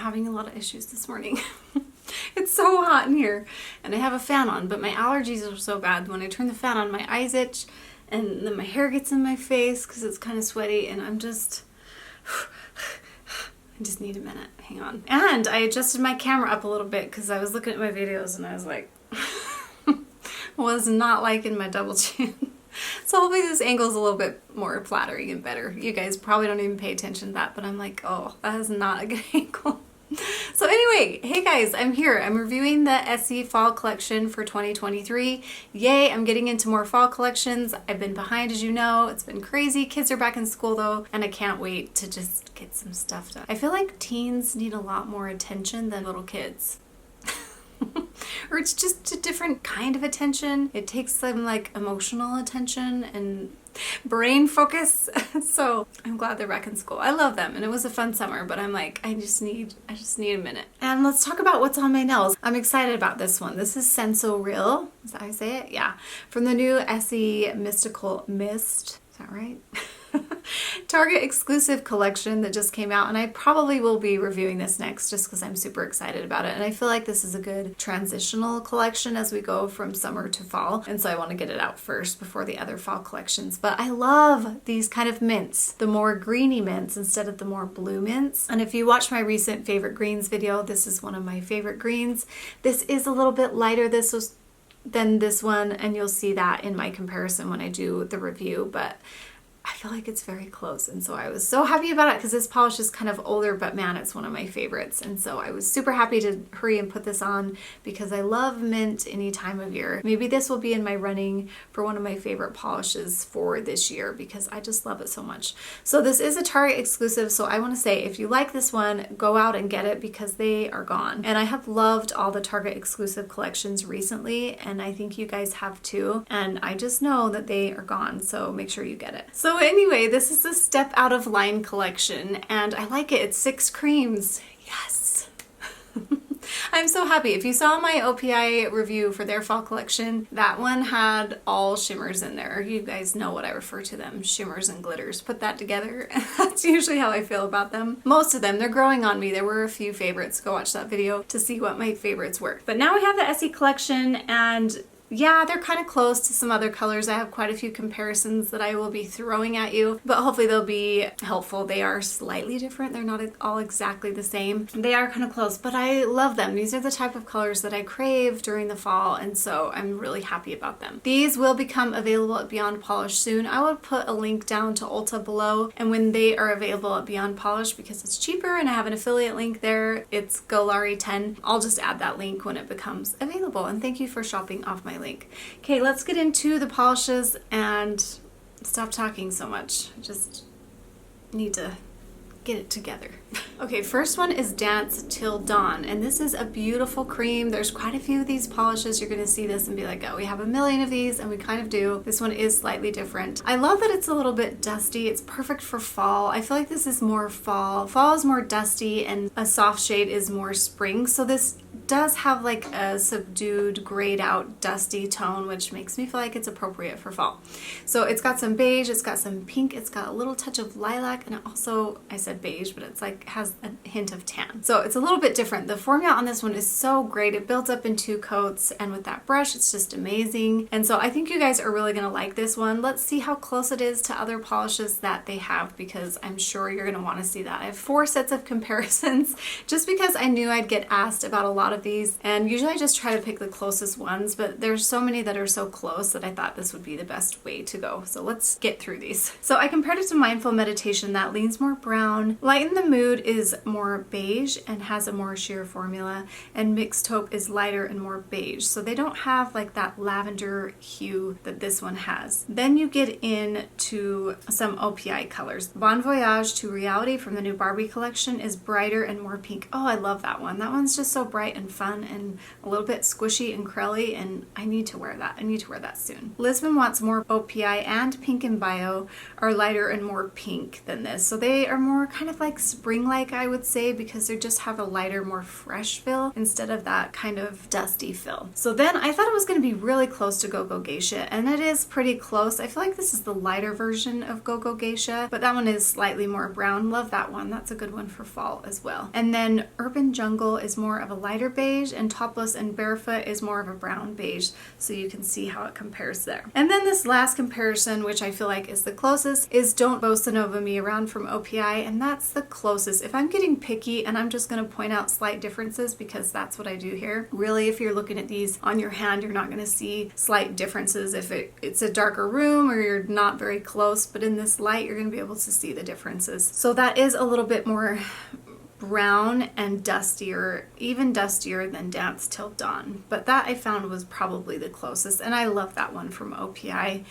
having a lot of issues this morning. It's so hot in here and I have a fan on, but my allergies are so bad. When I turn the fan on, my eyes itch and then my hair gets in my face because it's kind of sweaty and I just need a minute. Hang on. And I adjusted my camera up a little bit because I was looking at my videos and I was like, was not liking my double chin. So hopefully this angle is a little bit more flattering and better. You guys probably don't even pay attention to that, but I'm like, oh, that is not a good angle. So anyway, hey guys, I'm here. I'm reviewing the Essie fall collection for 2023. Yay, I'm getting into more fall collections. I've been behind, as you know. It's been crazy. Kids are back in school though, and I can't wait to just get some stuff done. I feel like teens need a lot more attention than little kids. Or it's just a different kind of attention. It takes some like emotional attention and brain focus. So I'm glad they're back in school. I love them and it was a fun summer, but I'm like, I just need a minute. And let's talk about what's on my nails. I'm excited about this one. This is Senso Real. Is that how I say it? Yeah. From the new Essie Mystical Mist. Is that right? Target exclusive collection that just came out, and I probably will be reviewing this next just because I'm super excited about it, and I feel like this is a good transitional collection as we go from summer to fall, and so I want to get it out first before the other fall collections. But I love these kind of mints, the more greeny mints instead of the more blue mints. And if you watch my recent favorite greens video, this is one of my favorite greens. This is a little bit lighter than this one, and you'll see that in my comparison when I do the review, but I feel like it's very close, and so I was so happy about it because this polish is kind of older, but man, it's one of my favorites, and so I was super happy to hurry and put this on because I love mint any time of year. Maybe this will be in my running for one of my favorite polishes for this year because I just love it so much. So this is a Target exclusive, so I want to say if you like this one, go out and get it because they are gone. And I have loved all the Target exclusive collections recently, and I think you guys have too, and I just know that they are gone, so make sure you get it. So anyway, this is a step out of line collection and I like it. It's 6 creams. Yes. I'm so happy. If you saw my OPI review for their fall collection, that one had all shimmers in there. You guys know what I refer to them, shimmers and glitters. Put that together, and that's usually how I feel about them. Most of them, they're growing on me. There were a few favorites. Go watch that video to see what my favorites were. But now we have the Essie collection, and yeah, they're kind of close to some other colors. I have quite a few comparisons that I will be throwing at you, but hopefully they'll be helpful. They are slightly different. They're not all exactly the same. They are kind of close, but I love them. These are the type of colors that I crave during the fall, and so I'm really happy about them. These will become available at Beyond Polish soon. I will put a link down to Ulta below, and when they are available at Beyond Polish, because it's cheaper and I have an affiliate link there, it's Golari10. I'll just add that link when it becomes available, and thank you for shopping off my link. Okay, let's get into the polishes and stop talking so much. I just need to get it together. Okay, first one is Dance Till Dawn, and this is a beautiful cream. There's quite a few of these polishes. You're gonna see this and be like, oh, we have a million of these, and we kind of do. This one is slightly different. I love that it's a little bit dusty. It's perfect for fall. I feel like this is more fall. Fall is more dusty and a soft shade is more spring, so this does have like a subdued, grayed out, dusty tone, which makes me feel like it's appropriate for fall. So it's got some beige, it's got some pink, it's got a little touch of lilac, and it also, I said beige, but it's like has a hint of tan. So it's a little bit different. The formula on this one is so great. It builds up in 2 coats, and with that brush, it's just amazing. And so I think you guys are really gonna like this one. Let's see how close it is to other polishes that they have, because I'm sure you're gonna wanna see that. I have 4 sets of comparisons just because I knew I'd get asked about a lot of these, and usually I just try to pick the closest ones, but there's so many that are so close that I thought this would be the best way to go. So let's get through these. So I compared it to Mindful Meditation. That leans more brown. Lighten the Mood is more beige and has a more sheer formula, and Mixed Taupe is lighter and more beige. So they don't have like that lavender hue that this one has. Then you get into some OPI colors. Bon Voyage to Reality from the new Barbie collection is brighter and more pink. Oh, I love that one. That one's just so bright and fun and a little bit squishy and curly, and I need to wear that. I need to wear that soon. Lisbon Wants More OPI and Pink and Bio are lighter and more pink than this. So they are more kind of like spring-like metallic, I would say, because they just have a lighter, more fresh feel instead of that kind of dusty feel. So then I thought it was going to be really close to Go Go Geisha, and it is pretty close. I feel like this is the lighter version of Go Go Geisha, but that one is slightly more brown. Love that one. That's a good one for fall as well. And then Urban Jungle is more of a lighter beige, and Topless and Barefoot is more of a brown beige, so you can see how it compares there. And then this last comparison, which I feel like is the closest, is Don't Bossa Nova Me Around from OPI, and that's the closest. If I'm getting picky and I'm just going to point out slight differences, because that's what I do here, really, if you're looking at these on your hand, you're not going to see slight differences if it's a darker room or you're not very close, but in this light you're going to be able to see the differences. So that is a little bit more brown and dustier, even dustier than Dance Till Dawn, but that I found was probably the closest, and I love that one from OPI.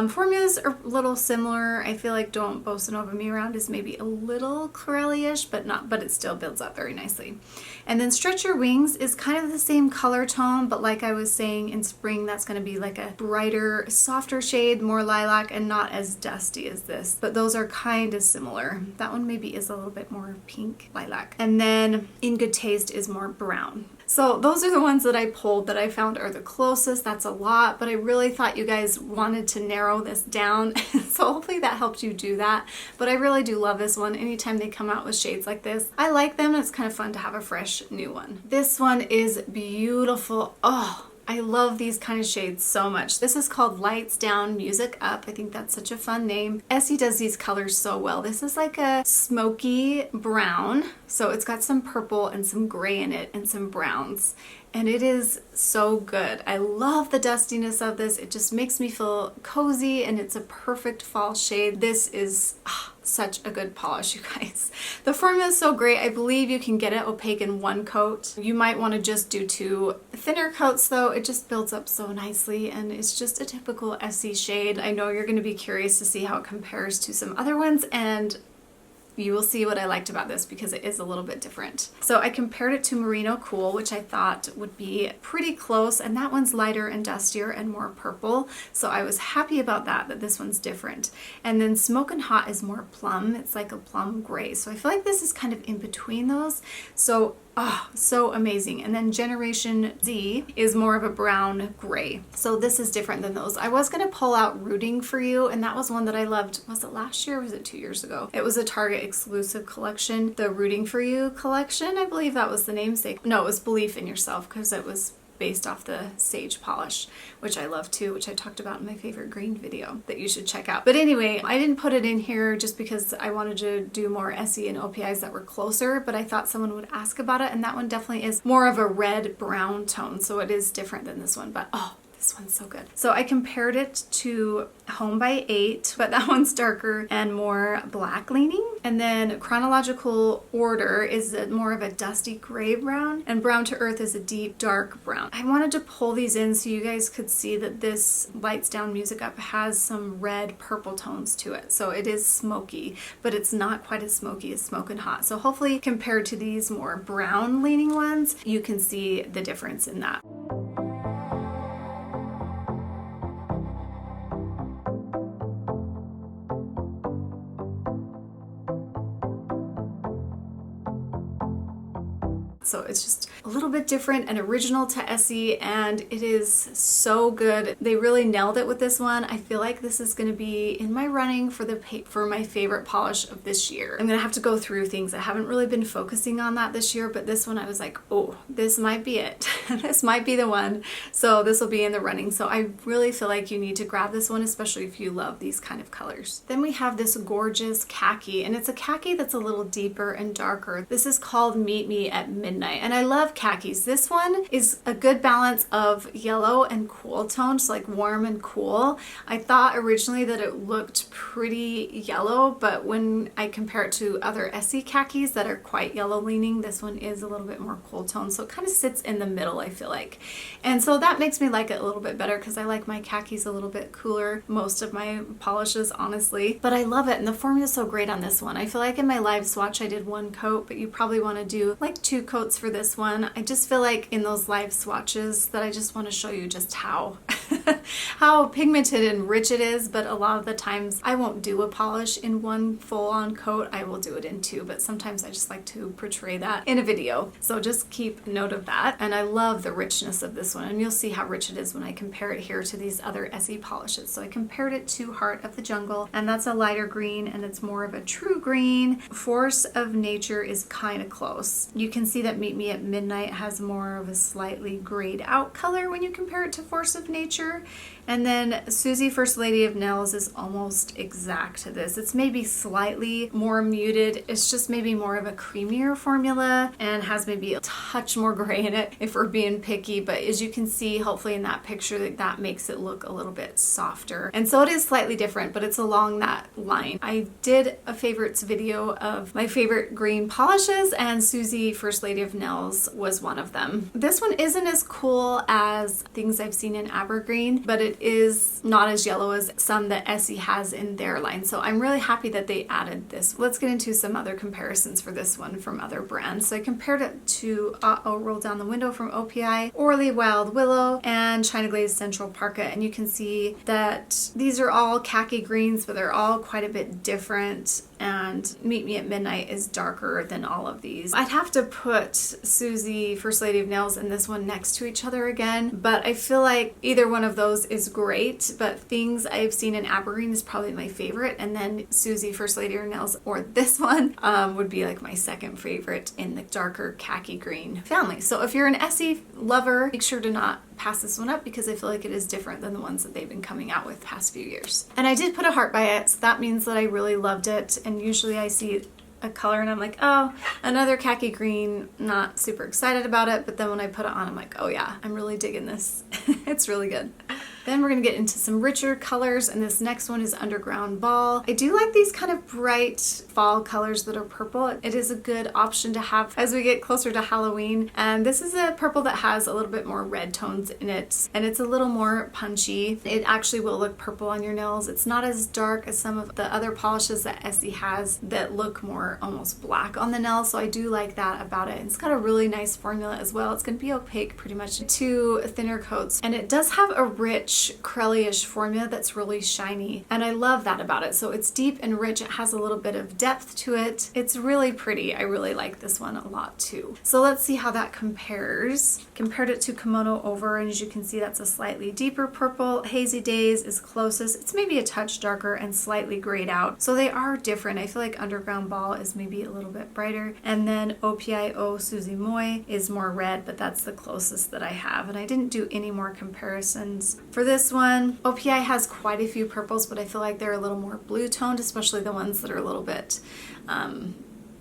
Formulas are a little similar. I feel like Don't Bossa Nova Me Around is maybe a little corally-ish, but it still builds up very nicely. And then Stretch Your Wings is kind of the same color tone, but like I was saying, in spring that's going to be like a brighter, softer shade, more lilac, and not as dusty as this, but those are kind of similar. That one maybe is a little bit more pink lilac. And then In Good Taste is more brown. So those are the ones that I pulled that I found are the closest. That's a lot, but I really thought you guys wanted to narrow this down. So hopefully that helped you do that. But I really do love this one. Anytime they come out with shades like this, I like them. It's kind of fun to have a fresh new one. This one is beautiful. Oh, I love these kind of shades so much. This is called Lights Down, Music Up. I think that's such a fun name. Essie does these colors so well. This is like a smoky brown. So it's got some purple and some gray in it and some browns. And it is so good. I love the dustiness of this. It just makes me feel cozy, and it's a perfect fall shade. This is such a good polish, you guys. The formula is so great. I believe you can get it opaque in one coat. You might want to just do 2 thinner coats though. It just builds up so nicely, and it's just a typical Essie shade. I know you're going to be curious to see how it compares to some other ones, and you will see what I liked about this because it is a little bit different. So I compared it to Merino Cool, which I thought would be pretty close, and that one's lighter and dustier and more purple. So I was happy about that this one's different. And then Smokin' Hot is more plum. It's like a plum gray. So I feel like this is kind of in between those. So so amazing. And then Generation Z is more of a brown gray. So this is different than those. I was going to pull out Rooting for You, and that was one that I loved. Was it last year or was it 2 years ago? It was a Target exclusive collection. The Rooting for You collection, I believe that was the namesake. No, it was Belief in Yourself, because it was based off the Sage polish, which I love too, which I talked about in my favorite green video that you should check out. But anyway, I didn't put it in here just because I wanted to do more Essie and OPIs that were closer, but I thought someone would ask about it, and that one definitely is more of a red brown tone, so it is different than this one, but this one's so good. So I compared it to Home by 8, but that one's darker and more black leaning. And then Chronological Order is more of a dusty gray brown, and Brown to Earth is a deep dark brown. I wanted to pull these in so you guys could see that this Lights Down Music Up has some red purple tones to it. So it is smoky, but it's not quite as smoky as Smokin' Hot. So hopefully compared to these more brown leaning ones, you can see the difference in that. So it's just a little bit different and original to Essie, and it is so good. They really nailed it with this one. I feel like this is going to be in my running for my favorite polish of this year. I'm going to have to go through things. I haven't really been focusing on that this year, but this one I was like, oh, this might be it. This might be the one. So this will be in the running. So I really feel like you need to grab this one, especially if you love these kind of colors. Then we have this gorgeous khaki, and it's a khaki that's a little deeper and darker. This is called Meet Me at Midnight. And I love khakis. This one is a good balance of yellow and cool tones, like warm and cool. I thought originally that it looked pretty yellow, but when I compare it to other Essie khakis that are quite yellow leaning, this one is a little bit more cool tone. So it kind of sits in the middle, I feel like. And so that makes me like it a little bit better because I like my khakis a little bit cooler, most of my polishes, honestly. But I love it, and the formula is so great on this one. I feel like in my live swatch I did 1 coat, but you probably want to do like 2 coats for this one. I just feel like in those live swatches that I just want to show you just how how pigmented and rich it is, but a lot of the times I won't do a polish in one full-on coat. I will do it in two, but sometimes I just like to portray that in a video. So just keep note of that. And I love the richness of this one, and you'll see how rich it is when I compare it here to these other Essie polishes. So I compared it to Heart of the Jungle, and that's a lighter green, and it's more of a true green. Force of Nature is kind of close. You can see that Meet Me at Midnight has more of a slightly grayed out color when you compare it to Force of Nature. And then Susie, First Lady of Nails, is almost exact to this. It's maybe slightly more muted. It's just maybe more of a creamier formula and has maybe a touch more gray in it if we're being picky. But as you can see, hopefully in that picture, that makes it look a little bit softer. And so it is slightly different, but it's along that line. I did a favorites video of my favorite green polishes, and Susie, First Lady of Nails, was one of them. This one isn't as cool as things I've seen in Abergreen, but it is not as yellow as some that Essie has in their line. So I'm really happy that they added this. Let's get into some other comparisons for this one from other brands. So I compared it to Roll Down the Window from OPI, Orly Wild Willow, and China Glaze Central Parka. And you can see that these are all khaki greens, but they're all quite a bit different. And Meet Me at Midnight is darker than all of these. I'd have to put Susie, First Lady of Nails, and this one next to each other again, but I feel like either one of those is great, but Things I've seen in Abergreen is probably my favorite, and then Susie, First Lady of Nails, or this one would be like my second favorite in the darker khaki green family. So if you're an Essie lover, make sure to not pass this one up, because I feel like it is different than the ones that they've been coming out with the past few years. And I did put a heart by it, so that means that I really loved it. And usually I see a color and I'm like, oh, another khaki green, not super excited about it. But then when I put it on, I'm like, oh yeah, I'm really digging this. It's really good. Then we're going to get into some richer colors, and this next one is Underground Ball. I do like these kind of bright fall colors that are purple. It is a good option to have as we get closer to Halloween. And this is a purple that has a little bit more red tones in it, and it's a little more punchy. It actually will look purple on your nails. It's not as dark as some of the other polishes that Essie has that look more almost black on the nails, so I do like that about it. It's got a really nice formula as well. It's going to be opaque pretty much to thinner coats, and it does have a rich crelly-ish formula that's really shiny, and I love that about it. So it's deep and rich. It has a little bit of depth to it. It's really pretty. I really like this one a lot too. So let's see how that compares. Compared it to Kimono Over, and as you can see, that's a slightly deeper purple. Hazy Days is closest. It's maybe a touch darker and slightly grayed out. So they are different. I feel like Underground Ball is maybe a little bit brighter, and then OPIO Susie Moy is more red, but that's the closest that I have. And I didn't do any more comparisons for this one. OPI has quite a few purples, but I feel like they're a little more blue toned, especially the ones that are a little bit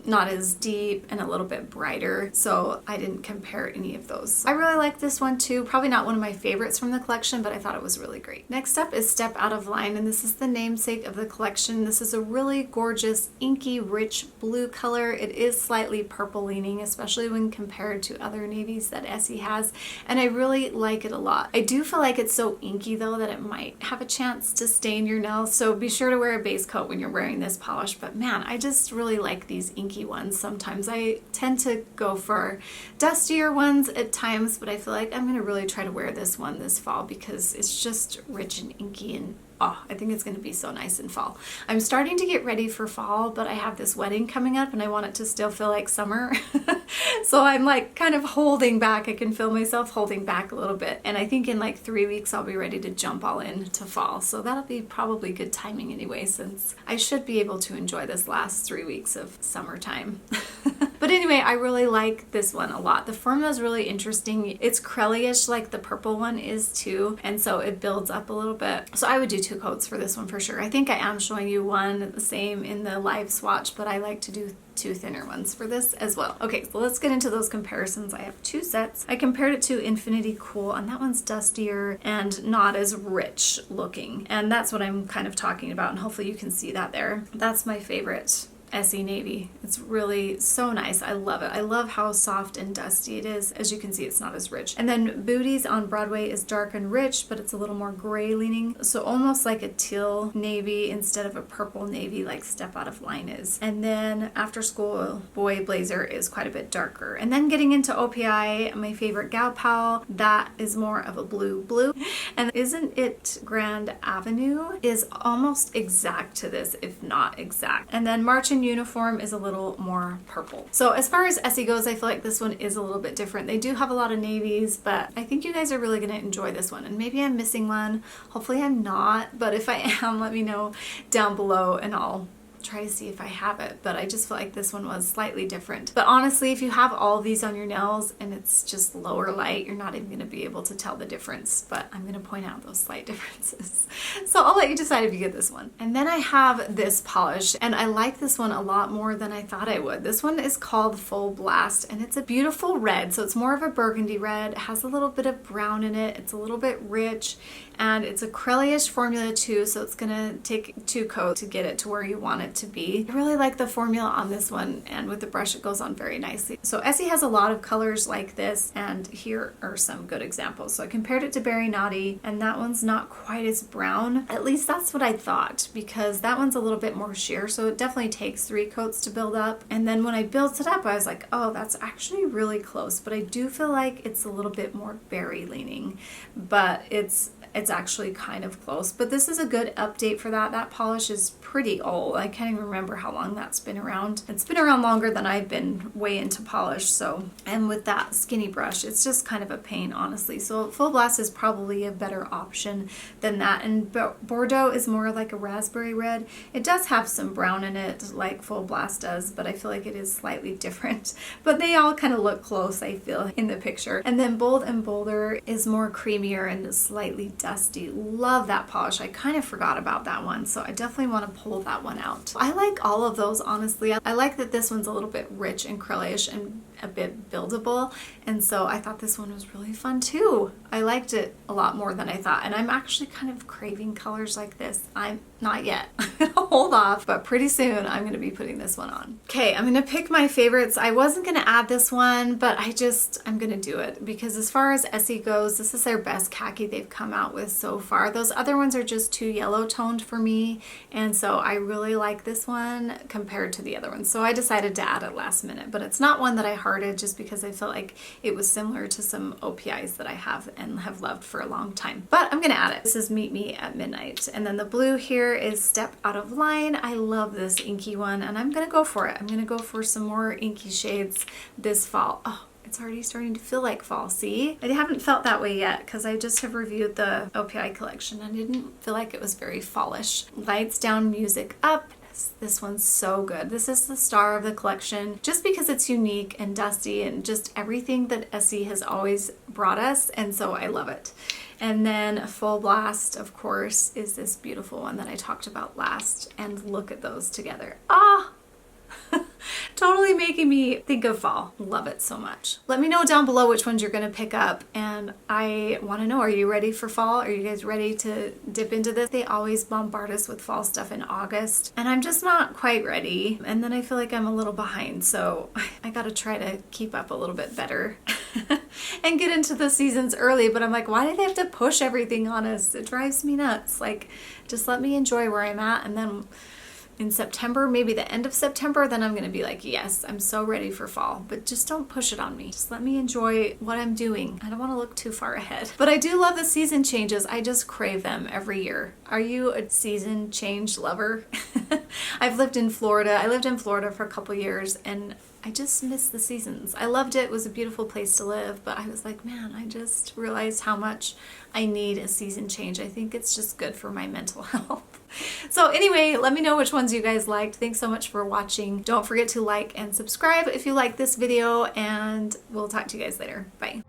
not as deep and a little bit brighter, so I didn't compare any of those. I really like this one too. Probably not one of my favorites from the collection, but I thought it was really great. Next up is Step Out of Line, and this is the namesake of the collection. This is a really gorgeous, inky, rich blue color. It is slightly purple leaning, especially when compared to other navies that Essie has, and I really like it a lot. I do feel like it's so inky though that it might have a chance to stain your nails, so be sure to wear a base coat when you're wearing this polish. But man, I just really like these inky ones. Sometimes I tend to go for dustier ones at times, but I feel like I'm going to really try to wear this one this fall because it's just rich and inky, and oh, I think it's going to be so nice in fall. I'm starting to get ready for fall, but I have this wedding coming up and I want it to still feel like summer. So I'm like kind of holding back. I can feel myself holding back a little bit. And I think in like 3 weeks, I'll be ready to jump all in to fall. So that'll be probably good timing anyway, since I should be able to enjoy this last 3 weeks of summertime. But anyway, I really like this one a lot. The formula is really interesting. It's crelly-ish like the purple one is too, and so it builds up a little bit. So I would do 2 coats for this one for sure. I think I am showing you one the same in the live swatch, but I like to do 2 thinner ones for this as well. Okay, so let's get into those comparisons. I have 2 sets. I compared it to Infinity Cool, and that one's dustier and not as rich looking. And that's what I'm kind of talking about, and hopefully you can see that there. That's my favorite Essie navy. It's really so nice. I love it. I love how soft and dusty it is. As you can see, it's not as rich. And then Booties on Broadway is dark and rich, but it's a little more gray leaning. So almost like a teal navy instead of a purple navy like Step Out of Line is. And then After School Boy Blazer is quite a bit darker. And then getting into OPI, my favorite Gal Pal, that is more of a blue. And Isn't It Grand Avenue is almost exact to this, if not exact. And then March in Uniform is a little more purple. So as far as Essie goes, I feel like this one is a little bit different. They do have a lot of navies, but I think you guys are really going to enjoy this one. And maybe I'm missing one. Hopefully I'm not, but if I am, let me know down below and I'll try to see if I have it, but I just feel like this one was slightly different. But honestly, if you have all these on your nails and it's just lower light, you're not even going to be able to tell the difference, but I'm going to point out those slight differences. So I'll let you decide if you get this one. And then I have this polish, and I like this one a lot more than I thought I would. This one is called Full Blast, and it's a beautiful red, so it's more of a burgundy red. It has a little bit of brown in it. It's a little bit rich, and it's a Acrylish formula too, so it's gonna take 2 coats to get it to where you want it to be. I really like the formula on this one, and with the brush it goes on very nicely. So Essie has a lot of colors like this, and here are some good examples. So I compared it to Berry Naughty, and that one's not quite as brown. At least that's what I thought, because that one's a little bit more sheer, so it definitely takes 3 coats to build up. And then when I built it up, I was like, oh, that's actually really close, but I do feel like it's a little bit more berry leaning, but it's actually kind of close. But this is a good update for that. That polish is pretty old. I can't even remember how long that's been around. It's been around longer than I've been way into polish. So, and with that skinny brush, it's just kind of a pain, honestly. So Full Blast is probably a better option than that. And Bordeaux is more like a raspberry red. It does have some brown in it like Full Blast does, but I feel like it is slightly different. But they all kind of look close, I feel, in the picture. And then Bold and Bolder is more creamier and slightly dusty. Love that polish. I kind of forgot about that one, so I definitely want to pull that one out. I like all of those, honestly. I like that this one's a little bit rich and Acrylish and a bit buildable, and so I thought this one was really fun too. I liked it a lot more than I thought, and I'm actually kind of craving colors like this. I'm not yet. I'm gonna hold off, but pretty soon I'm gonna be putting this one on. Okay, I'm gonna pick my favorites. I wasn't gonna add this one, but I'm gonna do it because as far as Essie goes, this is their best khaki they've come out with so far. Those other ones are just too yellow toned for me, and so I really like this one compared to the other ones. So I decided to add it last minute, but it's not one that I hearted just because I felt like it was similar to some OPIs that I have and have loved for a long time. But I'm gonna add it. This is Meet Me at Midnight. And then the blue here is Step Out of Line. I love this inky one, and I'm gonna go for it. I'm gonna go for some more inky shades this fall. Oh, it's already starting to feel like fall, see? I haven't felt that way yet because I just have reviewed the OPI collection and I didn't feel like it was very fallish. Lights down, music up. This one's so good. This is the star of the collection just because it's unique and dusty and just everything that Essie has always brought us, and so I love it. And then Full Blast, of course, is this beautiful one that I talked about last, and look at those together. Ah! Totally making me think of fall. Love it so much. Let me know down below which ones you're gonna pick up, and I want to know, are you ready for fall? Are you guys ready to dip into this? They always bombard us with fall stuff in August, and I'm just not quite ready, and then I feel like I'm a little behind, so I gotta try to keep up a little bit better and get into the seasons early. But I'm like, why do they have to push everything on us? It drives me nuts. Like, just let me enjoy where I'm at, and then in September, maybe the end of September, then I'm gonna be like, yes, I'm so ready for fall, but just don't push it on me. Just let me enjoy what I'm doing. I don't wanna look too far ahead. But I do love the season changes. I just crave them every year. Are you a season change lover? I've lived in Florida. I lived in Florida for a couple years, and I just miss the seasons. I loved it. It was a beautiful place to live, but I was like, man, I just realized how much I need a season change. I think it's just good for my mental health. So anyway, let me know which ones you guys liked. Thanks so much for watching. Don't forget to like and subscribe if you like this video, and we'll talk to you guys later. Bye.